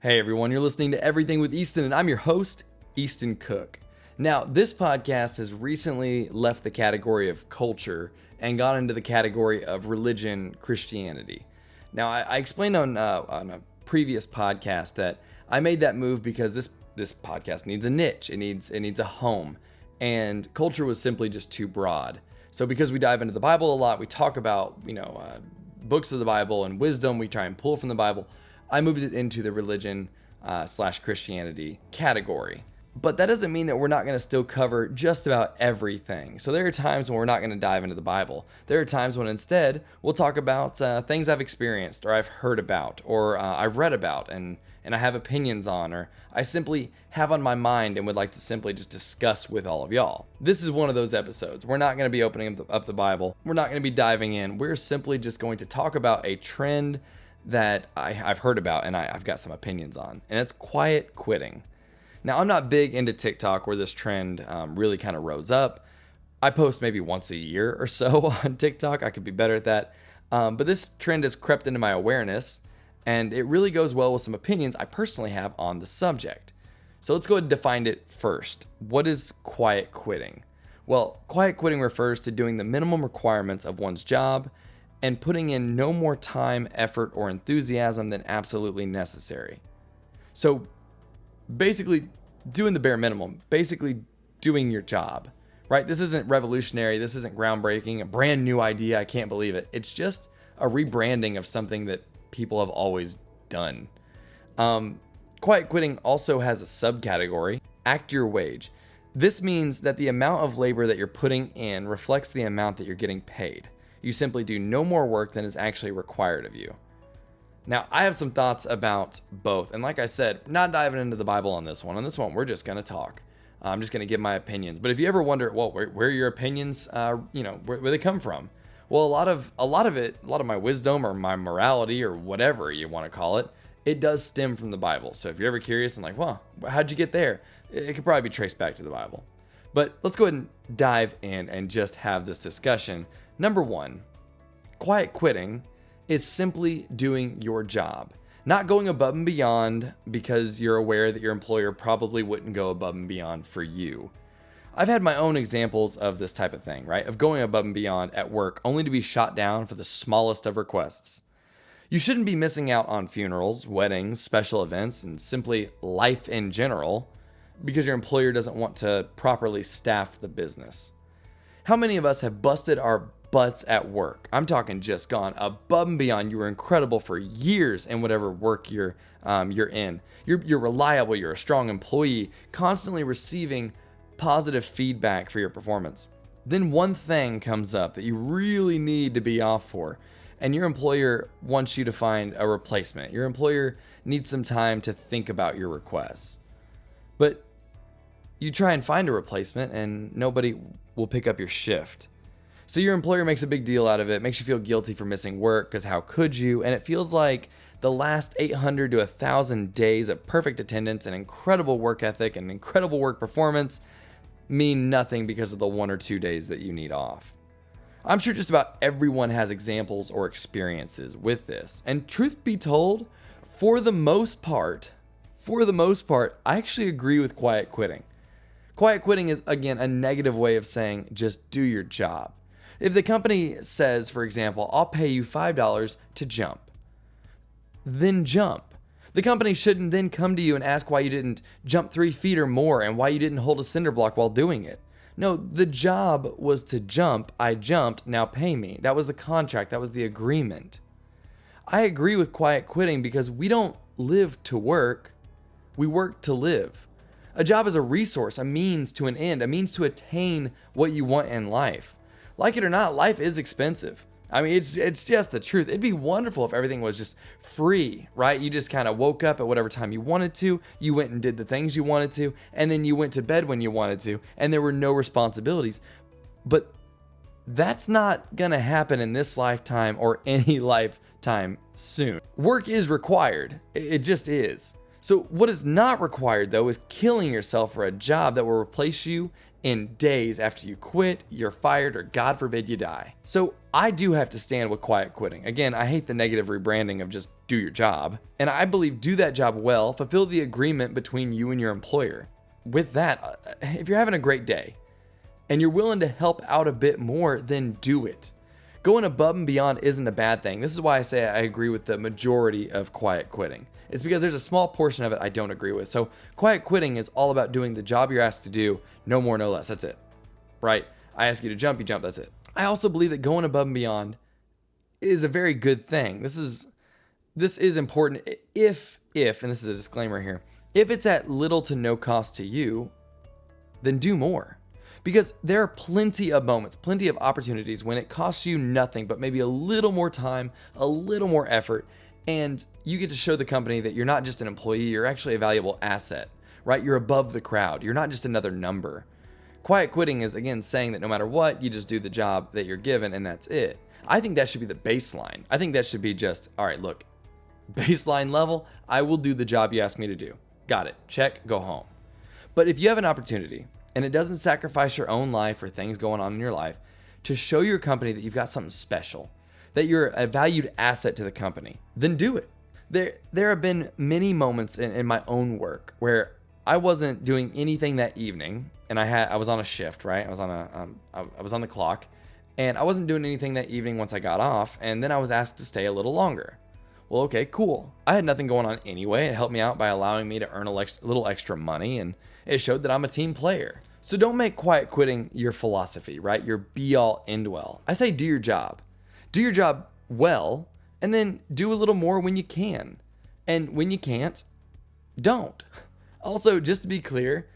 Hey everyone, you're listening to Everything with Easton, and I'm your host, Easton Cook. Now, this podcast has recently left the category of culture and got into the category of religion, Christianity. Now, I explained on a previous podcast that I made that move because this podcast needs a niche, it needs a home, and culture was simply just too broad. So because we dive into the Bible a lot, we talk about books of the Bible and wisdom we try and pull from the Bible. I moved it into the religion / Christianity category. But that doesn't mean that we're not going to still cover just about everything. So there are times when we're not going to dive into the Bible. There are times when instead we'll talk about things I've experienced or I've heard about or I've read about and I have opinions on, or I simply have on my mind and would like to simply just discuss with all of y'all. This is one of those episodes. We're not going to be opening up the Bible. We're not going to be diving in. We're simply just going to talk about a trend that I've heard about and I've got some opinions on, and it's quiet quitting. Now, I'm not big into TikTok where this trend really kind of rose up. I post maybe once a year or so on TikTok. I could be better at that. But this trend has crept into my awareness, and it really goes well with some opinions I personally have on the subject. So let's go ahead and define it first. What is quiet quitting? Well, quiet quitting refers to doing the minimum requirements of one's job and putting in no more time, effort, or enthusiasm than absolutely necessary. So basically doing the bare minimum, basically doing your job, right? This isn't revolutionary. This isn't groundbreaking, a brand new idea. I can't believe it. It's just a rebranding of something that people have always done. Quiet quitting also has a subcategory, act your wage. This means that the amount of labor that you're putting in reflects the amount that you're getting paid. You simply do no more work than is actually required of you. Now, I have some thoughts about both. And like I said, not diving into the Bible on this one. On this one, we're just going to talk. I'm just going to give my opinions. But if you ever wonder, well, where your opinions, where they come from? Well, a lot of my wisdom or my morality or whatever you want to call it, it does stem from the Bible. So if you're ever curious and like, well, how'd you get there? It could probably be traced back to the Bible. But let's go ahead and dive in and just have this discussion. Number one, quiet quitting is simply doing your job, not going above and beyond because you're aware that your employer probably wouldn't go above and beyond for you. I've had my own examples of this type of thing, right? Of going above and beyond at work only to be shot down for the smallest of requests. You shouldn't be missing out on funerals, weddings, special events, and simply life in general because your employer doesn't want to properly staff the business. How many of us have busted our butts at work? I'm talking just gone above and beyond. You were incredible for years in whatever work you're in. You're reliable. You're a strong employee, constantly receiving positive feedback for your performance. Then one thing comes up that you really need to be off for, and your employer wants you to find a replacement. Your employer needs some time to think about your requests. But you try and find a replacement, and nobody will pick up your shift. So your employer makes a big deal out of it, makes you feel guilty for missing work because how could you? And it feels like the last 800 to 1,000 days of perfect attendance and incredible work ethic and incredible work performance mean nothing because of the 1 or 2 days that you need off. I'm sure just about everyone has examples or experiences with this. And truth be told, for the most part, I actually agree with quiet quitting. Quiet quitting is, again, a negative way of saying just do your job. If the company says, for example, I'll pay you $5 to jump, then jump. The company shouldn't then come to you and ask why you didn't jump 3 feet or more and why you didn't hold a cinder block while doing it. No, the job was to jump. I jumped, now pay me. That was the contract. That was the agreement. I agree with quiet quitting because we don't live to work. We work to live. A job is a resource, a means to an end, a means to attain what you want in life. Like it or not, life is expensive. I mean, it's just the truth. It'd be wonderful if everything was just free, right? You just kind of woke up at whatever time you wanted to, you went and did the things you wanted to, and then you went to bed when you wanted to, and there were no responsibilities. But that's not gonna happen in this lifetime or any lifetime soon. Work is required. It just is. So what is not required, though, is killing yourself for a job that will replace you in days after you quit, you're fired, or God forbid you die. So I do have to stand with quiet quitting. Again, I hate the negative rebranding of just do your job. And I believe do that job well, fulfill the agreement between you and your employer. With that, if you're having a great day and you're willing to help out a bit more, then do it. Going above and beyond isn't a bad thing. This is why I say I agree with the majority of quiet quitting. It's because there's a small portion of it I don't agree with. So quiet quitting is all about doing the job you're asked to do, no more, no less. That's it, right? I ask you to jump, you jump, that's it. I also believe that going above and beyond is a very good thing. This is important if, and this is a disclaimer here, if it's at little to no cost to you, then do more. Because there are plenty of moments, plenty of opportunities when it costs you nothing but maybe a little more time, a little more effort, and you get to show the company that you're not just an employee, you're actually a valuable asset, right? You're above the crowd. You're not just another number. Quiet quitting is, again, saying that no matter what, you just do the job that you're given and that's it. I think that should be the baseline. I think that should be just, all right, look, baseline level, I will do the job you asked me to do. Got it. Check, go home. But if you have an opportunity and it doesn't sacrifice your own life or things going on in your life to show your company that you've got something special, that you're a valued asset to the company, then do it. There have been many moments in my own work where I wasn't doing anything that evening, and I was on a shift, right? I was on the clock, and I wasn't doing anything that evening once I got off, and then I was asked to stay a little longer. Well, okay, cool. I had nothing going on anyway. It helped me out by allowing me to earn a little extra money, and it showed that I'm a team player. So don't make quiet quitting your philosophy, right? Your be-all, end-all. I say do your job. Do your job well, and then do a little more when you can. And when you can't, don't. Also, just to be clear,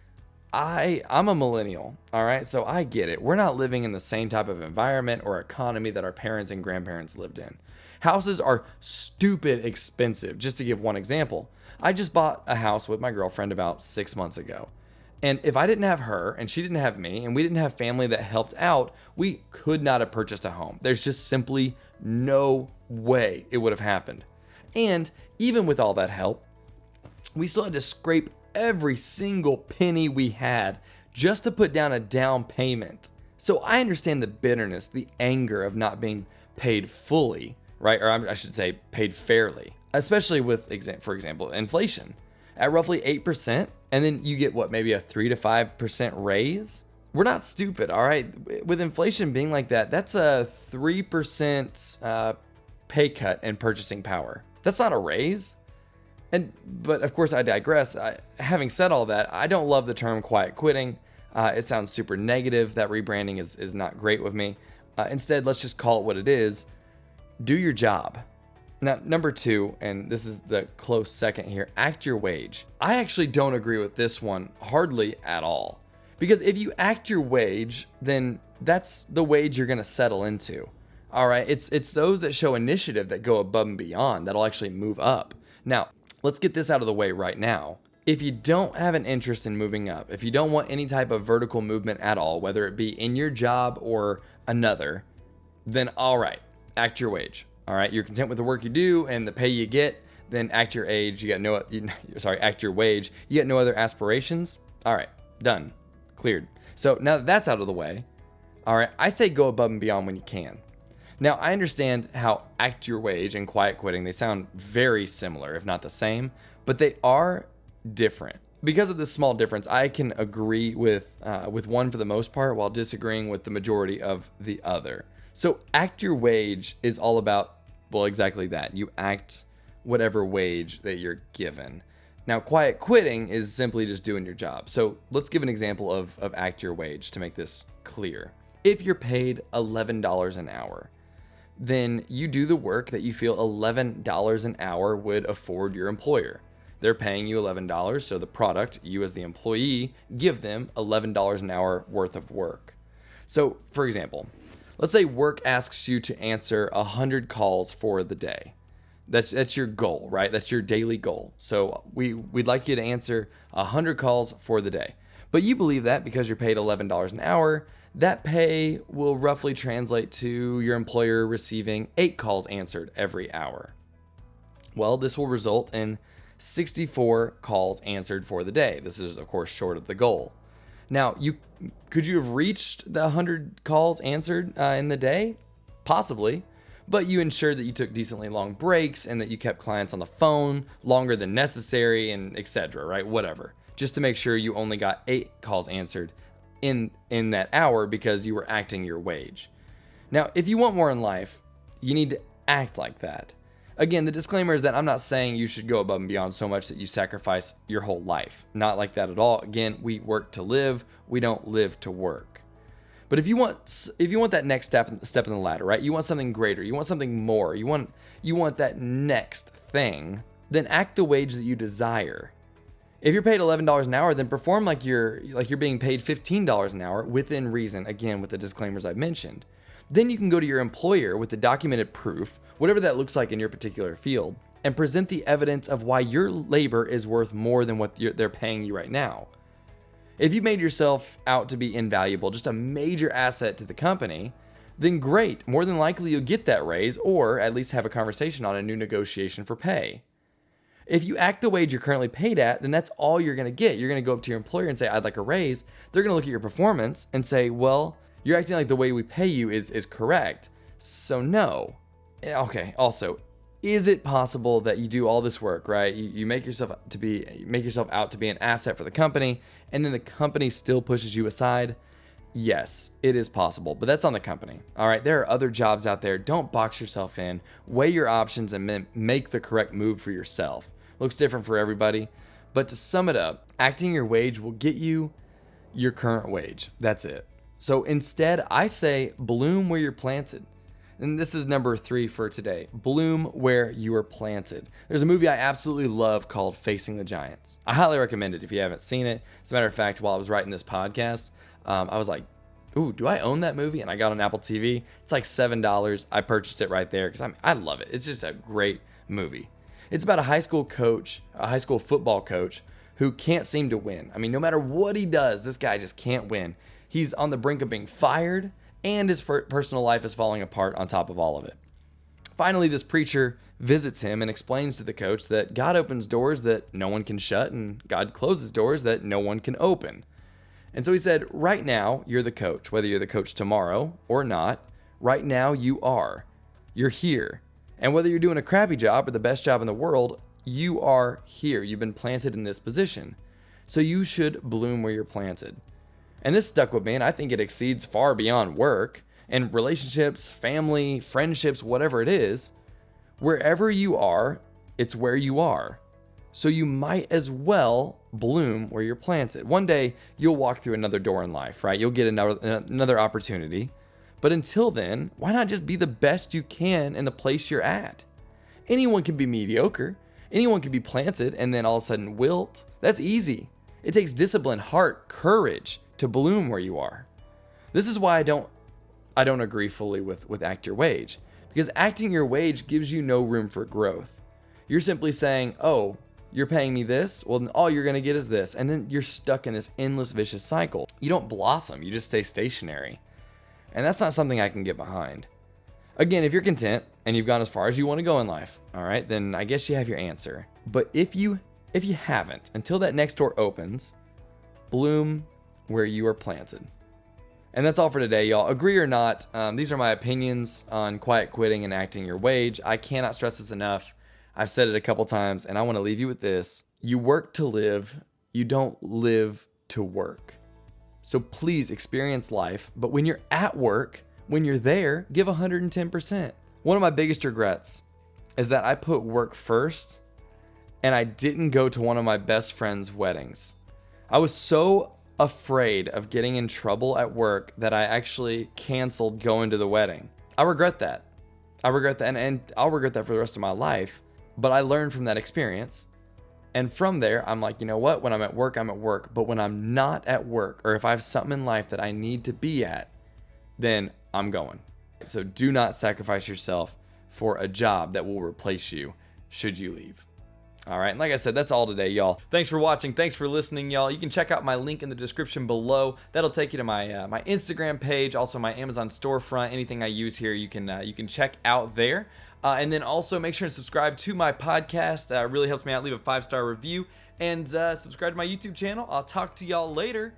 I'm a millennial, all right? So I get it. We're not living in the same type of environment or economy that our parents and grandparents lived in. Houses are stupid expensive. Just to give one example, I just bought a house with my girlfriend about 6 months ago. And if I didn't have her and she didn't have me and we didn't have family that helped out, we could not have purchased a home. There's just simply no way it would have happened. And even with all that help, we still had to scrape every single penny we had just to put down a down payment. So I understand the bitterness, the anger of not being paid fully, right? Or I should say paid fairly, especially with, for example, inflation at roughly 8%. And then you get what, maybe a 3 to 5% raise? We're not stupid, all right? With inflation being like that, that's a 3% pay cut in purchasing power. That's not a raise. But of course I digress. Having said all that, I don't love the term quiet quitting. It sounds super negative. That rebranding is not great with me. Instead, let's just call it what it is. Do your job. Now, number 2, and this is the close second here, act your wage. I actually don't agree with this one hardly at all. Because if you act your wage, then that's the wage you're going to settle into. All right, it's those that show initiative that go above and beyond that'll actually move up. Now, let's get this out of the way right now. If you don't have an interest in moving up, if you don't want any type of vertical movement at all, whether it be in your job or another, then all right, act your wage. All right, you're content with the work you do and the pay you get, then act your age. Act your wage. You got no other aspirations. All right, done, cleared. So now that that's out of the way, all right, I say go above and beyond when you can. Now, I understand how act your wage and quiet quitting, they sound very similar, if not the same, but they are different. Because of this small difference, I can agree with one for the most part while disagreeing with the majority of the other. So act your wage is all about, well, exactly that. You act whatever wage that you're given. Now, quiet quitting is simply just doing your job. So let's give an example of act your wage to make this clear. If you're paid $11 an hour, then you do the work that you feel $11 an hour would afford your employer. They're paying you $11, so the product, you as the employee, give them $11 an hour worth of work. So, for example, let's say work asks you to answer 100 calls for the day. That's your goal, right? That's your daily goal. So we'd like you to answer 100 calls for the day. But you believe that because you're paid $11 an hour, that pay will roughly translate to your employer receiving 8 calls answered every hour. Well, this will result in 64 calls answered for the day. This is, of course, short of the goal. Now, could you have reached the 100 calls answered in the day? Possibly. but you ensured that you took decently long breaks and that you kept clients on the phone longer than necessary and etc., right? Whatever. Just to make sure you only got 8 calls answered in that hour because you were acting your wage. Now, if you want more in life, you need to act like that. Again, the disclaimer is that I'm not saying you should go above and beyond so much that you sacrifice your whole life. Not like that at all. Again, we work to live. We don't live to work. But if you want that next step in the ladder, right? You want something greater. You want something more. You want that next thing. Then act the wage that you desire. If you're paid $11 an hour, then perform like you're being paid $15 an hour within reason. Again, with the disclaimers I've mentioned. Then you can go to your employer with the documented proof, whatever that looks like in your particular field, and present the evidence of why your labor is worth more than what they're paying you right now. If you made yourself out to be invaluable, just a major asset to the company, then great. More than likely you'll get that raise or at least have a conversation on a new negotiation for pay. If you act the wage you're currently paid at, then that's all you're going to get. You're going to go up to your employer and say, I'd like a raise. They're going to look at your performance and say, well, you're acting like the way we pay you is correct. So no. Okay. Also, is it possible that you do all this work, right? You make yourself out to be an asset for the company, and then the company still pushes you aside? Yes, it is possible, but that's on the company. All right. There are other jobs out there. Don't box yourself in. Weigh your options and make the correct move for yourself. Looks different for everybody, but to sum it up, acting your wage will get you your current wage. That's it. So instead, I say bloom where you're planted. And this is number 3 for today. Bloom where you are planted. There's a movie I absolutely love called Facing the Giants. I highly recommend it if you haven't seen it. As a matter of fact, while I was writing this podcast, I was like, ooh, do I own that movie? And I got on Apple TV. It's like $7. I purchased it right there because I love it. It's just a great movie. It's about a high school football coach who can't seem to win. I mean, no matter what he does, this guy just can't win. He's on the brink of being fired, and his personal life is falling apart on top of all of it. Finally, this preacher visits him and explains to the coach that God opens doors that no one can shut, and God closes doors that no one can open. And so he said, right now, you're the coach. Whether you're the coach tomorrow or not, right now you are. You're here. And whether you're doing a crappy job or the best job in the world, you are here. You've been planted in this position. So you should bloom where you're planted. And this stuck with me, and I think it exceeds far beyond work and relationships, family, friendships, whatever it is. Wherever you are, it's where you are. So you might as well bloom where you're planted. One day, you'll walk through another door in life, right? You'll get another opportunity. But until then, why not just be the best you can in the place you're at? Anyone can be mediocre. Anyone can be planted and then all of a sudden wilt. That's easy. It takes discipline, heart, courage to bloom where you are. This is why I don't agree fully with act your wage, because acting your wage gives you no room for growth. You're simply saying, oh, you're paying me this, well then all you're going to get is this, and then you're stuck in this endless vicious cycle. You don't blossom, you just stay stationary. And that's not something I can get behind. Again, if you're content and you've gone as far as you want to go in life, all right, then I guess you have your answer. But if you haven't, until that next door opens, bloom where you are planted. And that's all for today, y'all. Agree or not, these are my opinions on quiet quitting and acting your wage. I cannot stress this enough. I've said it a couple times, and I want to leave you with this. You work to live. You don't live to work. So please experience life. But when you're at work, when you're there, give 110%. One of my biggest regrets is that I put work first and I didn't go to one of my best friend's weddings. I was so afraid of getting in trouble at work that I actually canceled going to the wedding. I regret that. And I'll regret that for the rest of my life. But I learned from that experience. And from there, I'm like, you know what? When I'm at work, I'm at work. But when I'm not at work, or if I have something in life that I need to be at, then I'm going. So do not sacrifice yourself for a job that will replace you should you leave. All right. And like I said, that's all today, y'all. Thanks for watching. Thanks for listening, y'all. You can check out my link in the description below. That'll take you to my my Instagram page, also my Amazon storefront. Anything I use here, you can check out there. And then also make sure to subscribe to my podcast. It really helps me out. Leave a 5-star review and subscribe to my YouTube channel. I'll talk to y'all later.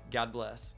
God bless.